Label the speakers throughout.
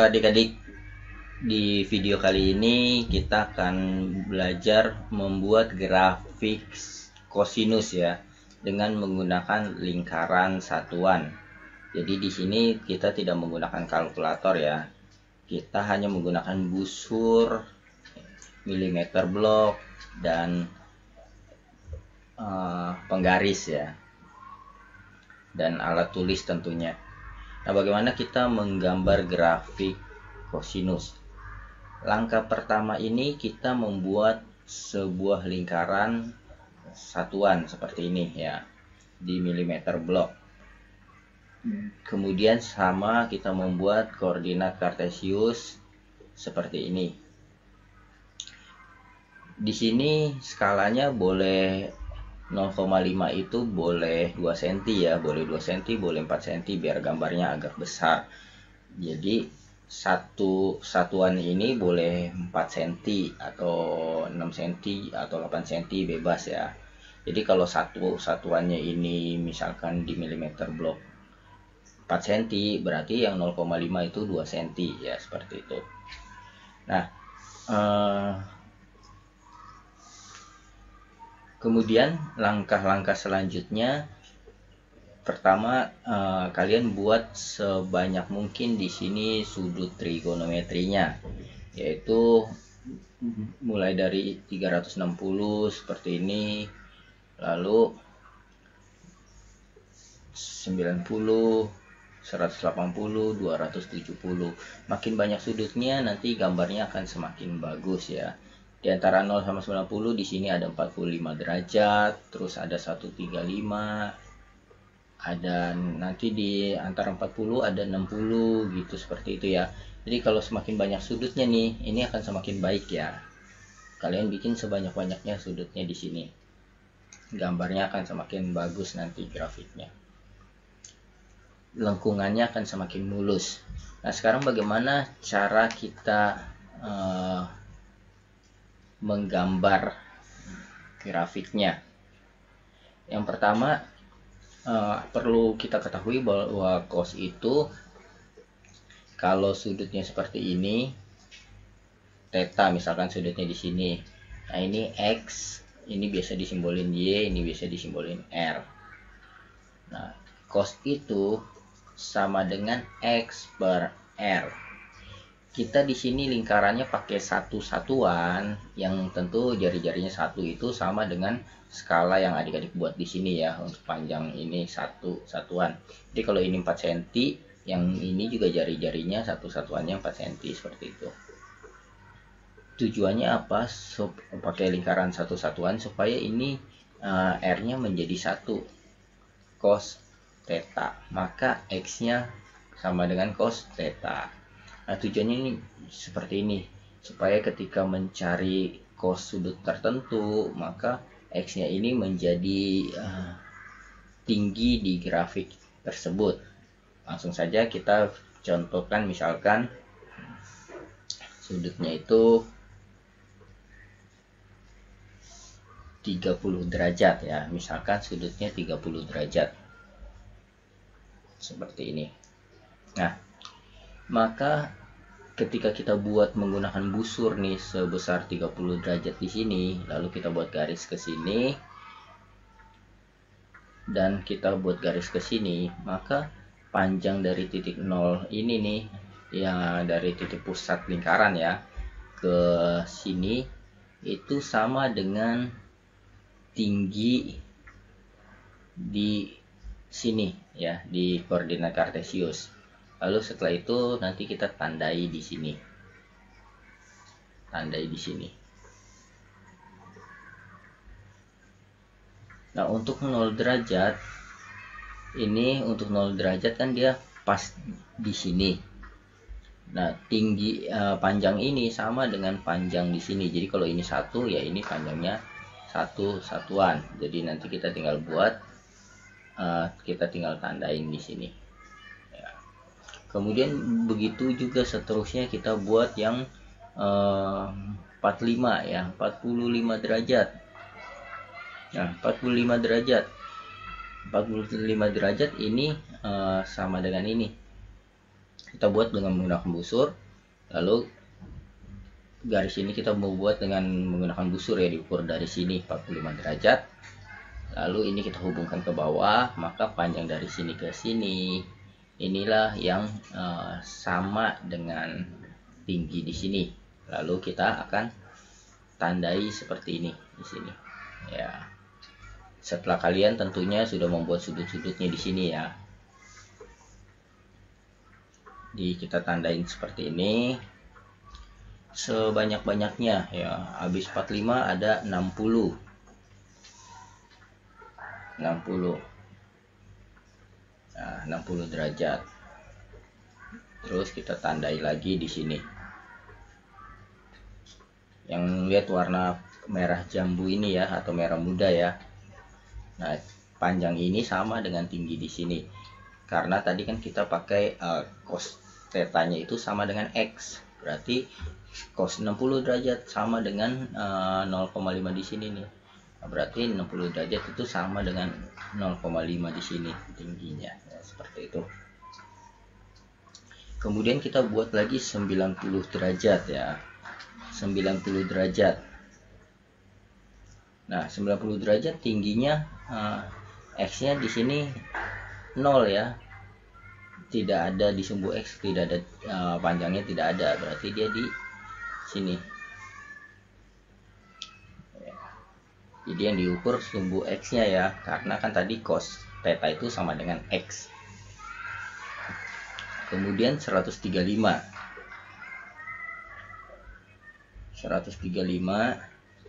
Speaker 1: Halo adik-adik, di video kali ini kita akan belajar membuat grafik kosinus ya dengan menggunakan lingkaran satuan. Jadi di sini kita tidak menggunakan kalkulator ya. Kita hanya menggunakan busur, milimeter blok dan penggaris ya. Dan alat tulis tentunya. Nah, bagaimana kita menggambar grafik kosinus? Langkah pertama ini kita membuat sebuah lingkaran satuan seperti ini ya, di milimeter blok. Kemudian sama kita membuat koordinat kartesius seperti ini. Di sini skalanya boleh 0,5 itu boleh 2 cm ya, boleh 2 cm, boleh 4 cm biar gambarnya agak besar. Jadi satu satuan ini boleh 4 cm atau 6 cm atau 8 cm bebas ya. Jadi kalau satu satuannya ini misalkan di milimeter blok 4 cm, berarti yang 0,5 itu 2 cm ya, seperti itu. Nah, kemudian langkah-langkah selanjutnya, pertama kalian buat sebanyak mungkin di sini sudut trigonometrinya, yaitu mulai dari 360 seperti ini, lalu 90, 180, 270. Makin banyak sudutnya nanti gambarnya akan semakin bagus ya. Di antara 0 sama 90 di sini ada 45 derajat, terus ada 135, ada nanti di antara 40 ada 60 gitu, seperti itu ya. Jadi kalau semakin banyak sudutnya nih, ini akan semakin baik ya. Kalian bikin sebanyak-banyaknya sudutnya di sini. Gambarnya akan semakin bagus nanti grafiknya. Lengkungannya akan semakin mulus. Nah, sekarang bagaimana cara kita menggambar grafiknya? Yang pertama, perlu kita ketahui bahwa cos itu kalau sudutnya seperti ini, theta misalkan sudutnya di sini. Nah, ini x, ini biasa disimbolin y, ini biasa disimbolin r. Nah, cos itu sama dengan x per r. Kita di sini lingkarannya pakai satu satuan, yang tentu jari-jarinya satu itu sama dengan skala yang adik-adik buat di sini ya. Untuk panjang ini satu satuan. Jadi kalau ini 4 cm, yang ini juga jari-jarinya satu satuannya 4 cm, seperti itu. Tujuannya apa? Pakai lingkaran satu satuan supaya ini r-nya menjadi 1 cos theta, maka x-nya sama dengan cos theta. Nah, tujuannya ini seperti ini, supaya ketika mencari cos sudut tertentu, maka x-nya ini menjadi tinggi di grafik tersebut. Langsung saja kita contohkan, misalkan sudutnya itu 30 derajat ya, misalkan sudutnya 30 derajat seperti ini. Nah, maka ketika kita buat menggunakan busur nih sebesar 30 derajat di sini, lalu kita buat garis ke sini dan kita buat garis ke sini, maka panjang dari titik 0 ini nih, yang dari titik pusat lingkaran ya ke sini, itu sama dengan tinggi di sini ya, di koordinat kartesius. Lalu setelah itu nanti kita tandai di sini. Tandai di sini. Nah, untuk 0 derajat ini, untuk 0 derajat kan dia pas di sini. Nah, tinggi panjang ini sama dengan panjang di sini. Jadi kalau ini 1 ya, ini panjangnya satu satuan. Jadi nanti kita tinggal buat, kita tinggal tandain di sini. Kemudian begitu juga seterusnya kita buat yang 45 ya, 45 derajat. Nah, 45 derajat. 45 derajat ini sama dengan ini. kita buat dengan menggunakan busur. Lalu garis ini kita mau buat dengan menggunakan busur ya, diukur dari sini 45 derajat. Lalu ini kita hubungkan ke bawah, maka panjang dari sini ke sini inilah yang sama dengan tinggi di sini. Lalu kita akan tandai seperti ini di sini ya. Setelah kalian tentunya sudah membuat sudut-sudutnya di sini ya. Jadi kita tandain seperti ini sebanyak-banyaknya ya. Habis 45 ada 60. Nah, 60 derajat. Terus kita tandai lagi di sini. Yang lihat warna merah jambu ini ya, atau merah muda ya. Nah, panjang ini sama dengan tinggi di sini. Karena tadi kan kita pakai cos tetanya itu sama dengan X. Berarti cos 60 derajat sama dengan 0,5 di sini nih. Nah, berarti 60 derajat itu sama dengan 0,5 di sini tingginya. Ya, seperti itu. Kemudian kita buat lagi 90 derajat ya. 90 derajat. Nah, 90 derajat tingginya X-nya di sini 0 ya. Tidak ada di sumbu X, tidak ada panjangnya tidak ada, berarti dia di sini. Jadi yang diukur sumbu X-nya ya, karena kan tadi cos theta itu sama dengan X. Kemudian 135.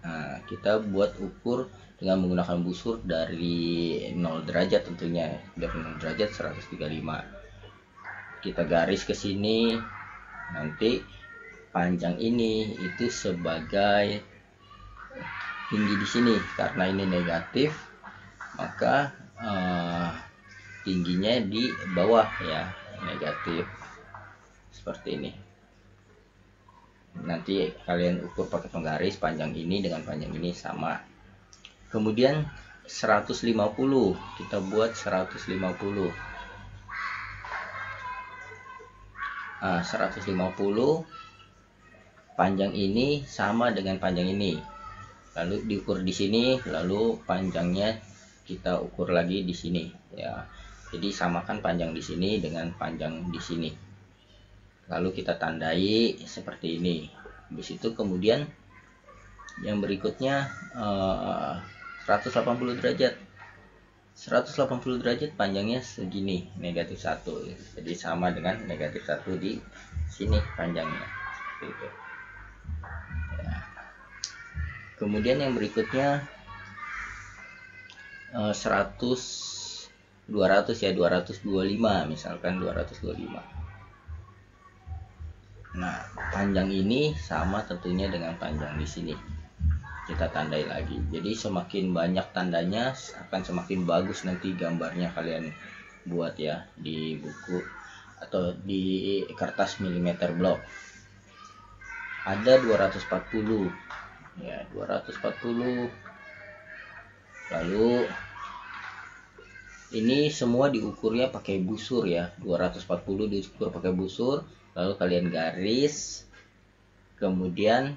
Speaker 1: Nah, kita buat ukur dengan menggunakan busur dari 0 derajat tentunya. Dari 0 derajat 135. Kita garis ke sini. Nanti panjang ini itu sebagai tinggi di sini. Karena ini negatif, maka tingginya di bawah ya, negatif. Seperti ini. Nanti kalian ukur pakai penggaris, panjang ini dengan panjang ini sama. Kemudian 150, kita buat 150. Nah, 150 panjang ini sama dengan panjang ini. Lalu diukur di sini, lalu panjangnya kita ukur lagi di sini ya. Jadi samakan panjang di sini dengan panjang di sini. Lalu kita tandai seperti ini. Habis itu kemudian yang berikutnya 180 derajat. 180 derajat panjangnya segini, negatif 1. Jadi sama dengan negatif 1 di sini panjangnya. Seperti itu. Ya. Kemudian yang berikutnya 200 ya, 225 misalkan 225. Nah, panjang ini sama tentunya dengan panjang di sini. Kita tandai lagi. Jadi semakin banyak tandanya akan semakin bagus nanti gambarnya kalian buat ya di buku atau di kertas milimeter block. Ada 240. Ya, 240. Lalu ini semua diukurnya pakai busur ya. 240 diukur pakai busur. Lalu kalian garis, kemudian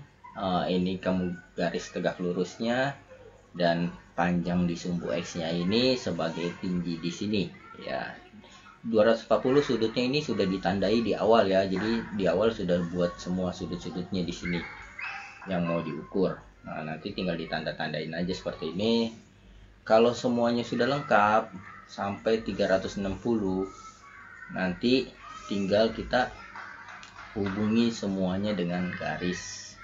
Speaker 1: ini kamu garis tegak lurusnya, dan panjang di sumbu X-nya ini sebagai tinggi di sini ya. 240 sudutnya ini sudah ditandai di awal ya, jadi di awal sudah buat semua sudut-sudutnya di sini yang mau diukur. Nah, nanti tinggal ditanda-tandain aja seperti ini. Kalau semuanya sudah lengkap sampai 360, nanti tinggal kita hubungi semuanya dengan garis.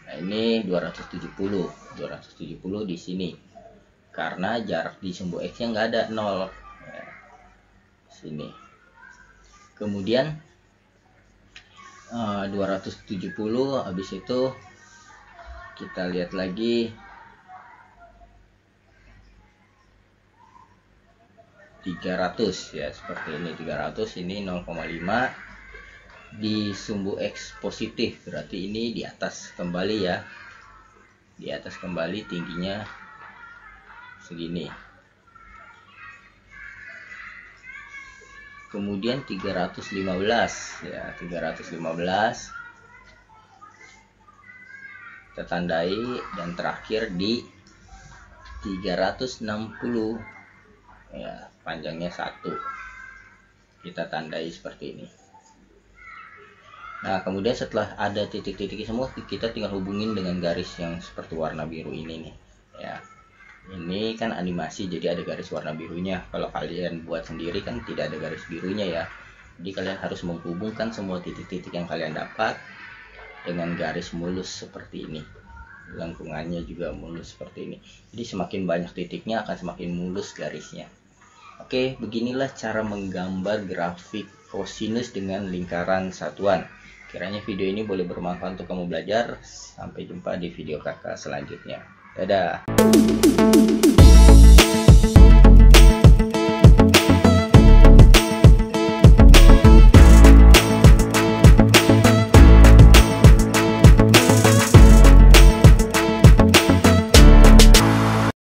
Speaker 1: Nah, ini 270 di sini. Karena jarak di sumbu X-nya nggak ada 0. Ya, sini. Kemudian 270 habis itu kita lihat lagi 300 ya, seperti ini. 300 ini 0,5 di sumbu X positif, berarti ini di atas kembali ya, di atas kembali tingginya segini. kemudian 315 ya, 315 kita tandai, dan terakhir di 360 ya, panjangnya 1 kita tandai seperti ini. Nah, kemudian setelah ada titik-titik semua, kita tinggal hubungin dengan garis yang seperti warna biru ini nih ya. Ini kan animasi, jadi ada garis warna birunya. Kalau kalian buat sendiri kan tidak ada garis birunya ya. Jadi kalian harus menghubungkan semua titik-titik yang kalian dapat dengan garis mulus seperti ini. Lengkungannya juga mulus seperti ini. Jadi semakin banyak titiknya akan semakin mulus garisnya. Oke, beginilah cara menggambar grafik kosinus dengan lingkaran satuan. Kiranya video ini boleh bermanfaat untuk kamu belajar. Sampai jumpa di video kakak selanjutnya. Dadah.